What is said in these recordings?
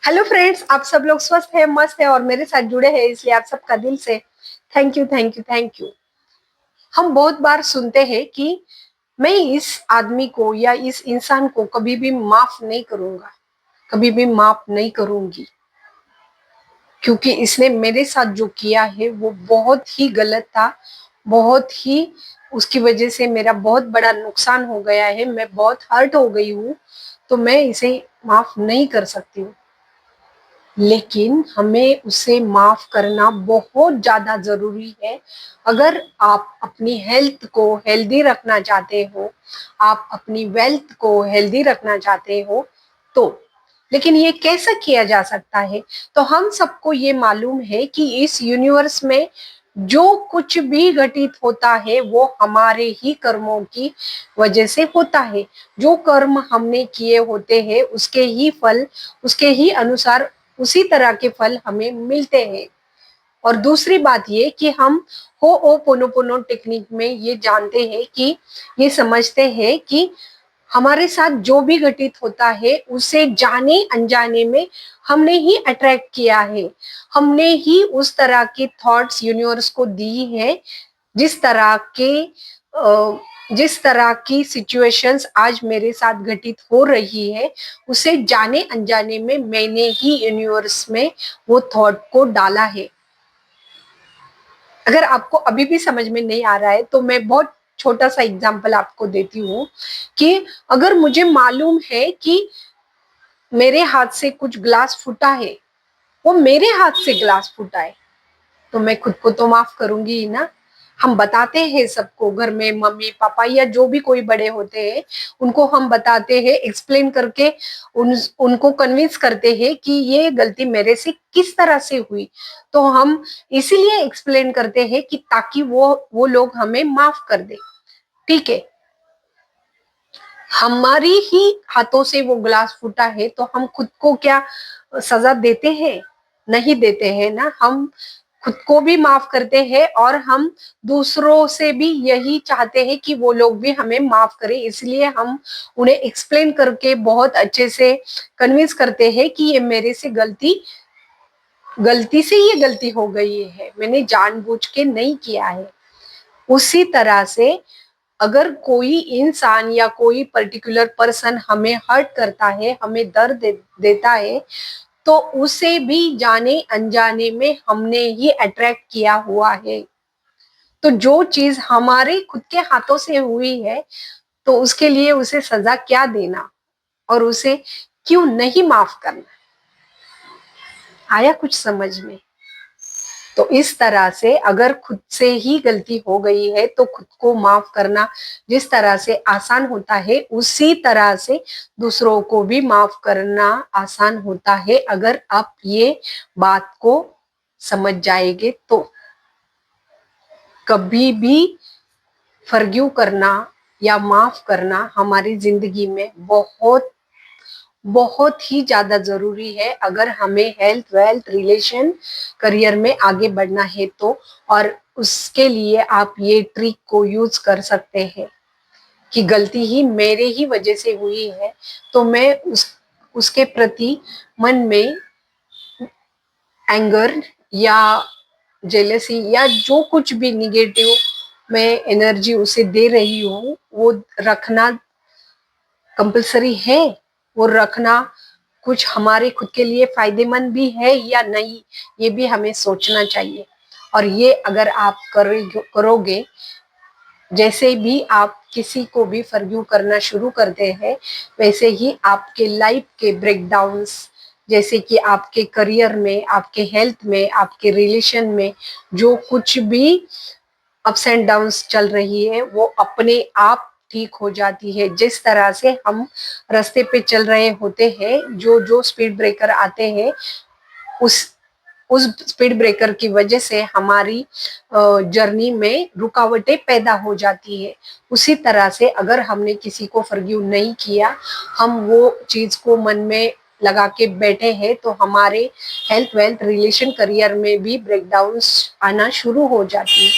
Hello friends, आप सब लोग स्वस्थ है, मस्त है और मेरे साथ जुड़े हैं, इसलिए आप सबका दिल से thank you thank you thank you. हम बहुत बार सुनते हैं कि मैं इस आदमी को या इस इंसान को कभी भी माफ नहीं करूंगा, कभी भी माफ नहीं करूंगी, क्योंकि इसने मेरे साथ जो किया है वो बहुत ही गलत था। बहुत ही उसकी वजह से मेरा बहुत बड़ा नुकसान हो गया है, मैं बहुत हर्ट हो गई हूँ, तो मैं इसे माफ नहीं कर सकती हूँ। लेकिन हमें उसे माफ करना बहुत ज्यादा जरूरी है। अगर आप अपनी हेल्थ को हेल्दी रखना चाहते हो, आप अपनी वेल्थ को हेल्दी रखना चाहते हो, तो लेकिन ये कैसे किया जा सकता है? तो हम सबको ये मालूम है कि इस यूनिवर्स में जो कुछ भी घटित होता है वो हमारे ही कर्मों की वजह से होता है। जो कर्म हमने किए होते हैं उसके ही फल, उसके ही अनुसार उसी तरह के फल हमें मिलते हैं। और दूसरी बात ये कि हम हो ओ पोनोपोनो टेक्निक में ये जानते हैं कि ये समझते हैं कि हमारे साथ जो भी घटित होता है उसे जाने अनजाने में हमने ही अट्रैक्ट किया है। हमने ही उस तरह के थॉट्स यूनिवर्स को दी है। जिस तरह के जिस तरह की सिचुएशंस आज मेरे साथ घटित हो रही है, उसे जाने अनजाने में मैंने ही यूनिवर्स में वो थॉट को डाला है। अगर आपको अभी भी समझ में नहीं आ रहा है तो मैं बहुत छोटा सा एग्जांपल आपको देती हूँ कि अगर मुझे मालूम है कि मेरे हाथ से कुछ ग्लास फूटा है, वो मेरे हाथ से ग्लास फूटा है, तो मैं खुद को तो माफ करूंगी ही ना। हम बताते हैं सबको, घर में मम्मी पापा या जो भी कोई बड़े होते हैं उनको हम बताते हैं, एक्सप्लेन करके उनको कन्विंस करते हैं कि ये गलती मेरे से किस तरह से हुई। तो हम इसीलिए एक्सप्लेन करते हैं कि ताकि वो लोग हमें माफ कर दे। ठीक है, हमारी ही हाथों से वो ग्लास फूटा है तो हम खुद को क्या सजा देते हैं? नहीं देते हैं ना। हम खुद को भी माफ करते हैं और हम दूसरों से भी यही चाहते हैं कि वो लोग भी हमें माफ करें, इसलिए हम उन्हें एक्सप्लेन करके बहुत अच्छे से कन्विंस करते हैं कि ये मेरे से गलती गलती से ये गलती हो गई है, मैंने जानबूझ के नहीं किया है। उसी तरह से अगर कोई इंसान या कोई पर्टिकुलर पर्सन हमें हर्ट करता है, हमें दर्द देता है, तो उसे भी जाने अनजाने में हमने ही अट्रैक्ट किया हुआ है। तो जो चीज हमारे खुद के हाथों से हुई है, तो उसके लिए उसे सजा क्या देना और उसे क्यों नहीं माफ करना? आया कुछ समझ में? तो इस तरह से अगर खुद से ही गलती हो गई है तो खुद को माफ करना जिस तरह से आसान होता है, उसी तरह से दूसरों को भी माफ करना आसान होता है, अगर आप ये बात को समझ जाएंगे तो। कभी भी फॉरगिव करना या माफ करना हमारी जिंदगी में बहुत बहुत ही ज्यादा जरूरी है, अगर हमें हेल्थ वेल्थ रिलेशन करियर में आगे बढ़ना है तो। और उसके लिए आप ये ट्रिक को यूज कर सकते हैं कि गलती ही मेरे ही वजह से हुई है, तो मैं उसके प्रति मन में एंगर या जेलसी या जो कुछ भी निगेटिव मैं एनर्जी उसे दे रही हूँ वो रखना कंपलसरी है। वो रखना कुछ हमारे खुद के लिए फायदेमंद भी है या नहीं, ये भी हमें सोचना चाहिए। और ये अगर आप करोगे, जैसे भी आप किसी को भी फॉरगिव करना शुरू करते हैं, वैसे ही आपके लाइफ के ब्रेकडाउन्स, जैसे कि आपके करियर में, आपके हेल्थ में, आपके रिलेशन में जो कुछ भी अप्स एंड डाउन्स चल रही है, वो अपने आप ठीक हो जाती है। जिस तरह से हम रास्ते पे चल रहे होते हैं, जो जो स्पीड ब्रेकर आते हैं, उस उस स्पीड ब्रेकर की वजह से हमारी जर्नी में रुकावटें पैदा हो जाती है। उसी तरह से अगर हमने किसी को फॉरगिव नहीं किया, हम वो चीज को मन में लगा के बैठे हैं, तो हमारे हेल्थ वेल्थ रिलेशन करियर में भी ब्रेकडाउन्स आना शुरू हो जाती है।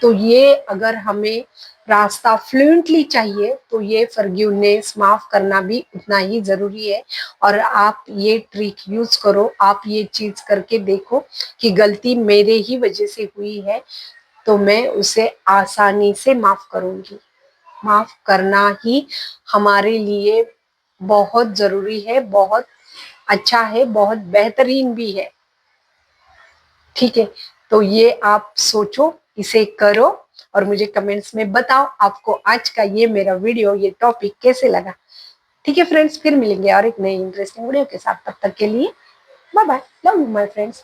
तो ये अगर हमें रास्ता फ्लुएंटली चाहिए तो ये फॉरगिवनेस, माफ करना भी उतना ही जरूरी है। और आप ये ट्रिक यूज करो, आप ये चीज करके देखो कि गलती मेरे ही वजह से हुई है तो मैं उसे आसानी से माफ करूंगी। माफ करना ही हमारे लिए बहुत जरूरी है, बहुत अच्छा है, बहुत बेहतरीन भी है। ठीक है, तो ये आप सोचो, इसे करो और मुझे कमेंट्स में बताओ आपको आज का ये मेरा वीडियो, ये टॉपिक कैसे लगा। ठीक है फ्रेंड्स, फिर मिलेंगे और एक नई इंटरेस्टिंग वीडियो के साथ। तब तक के लिए bye bye, love you my friends.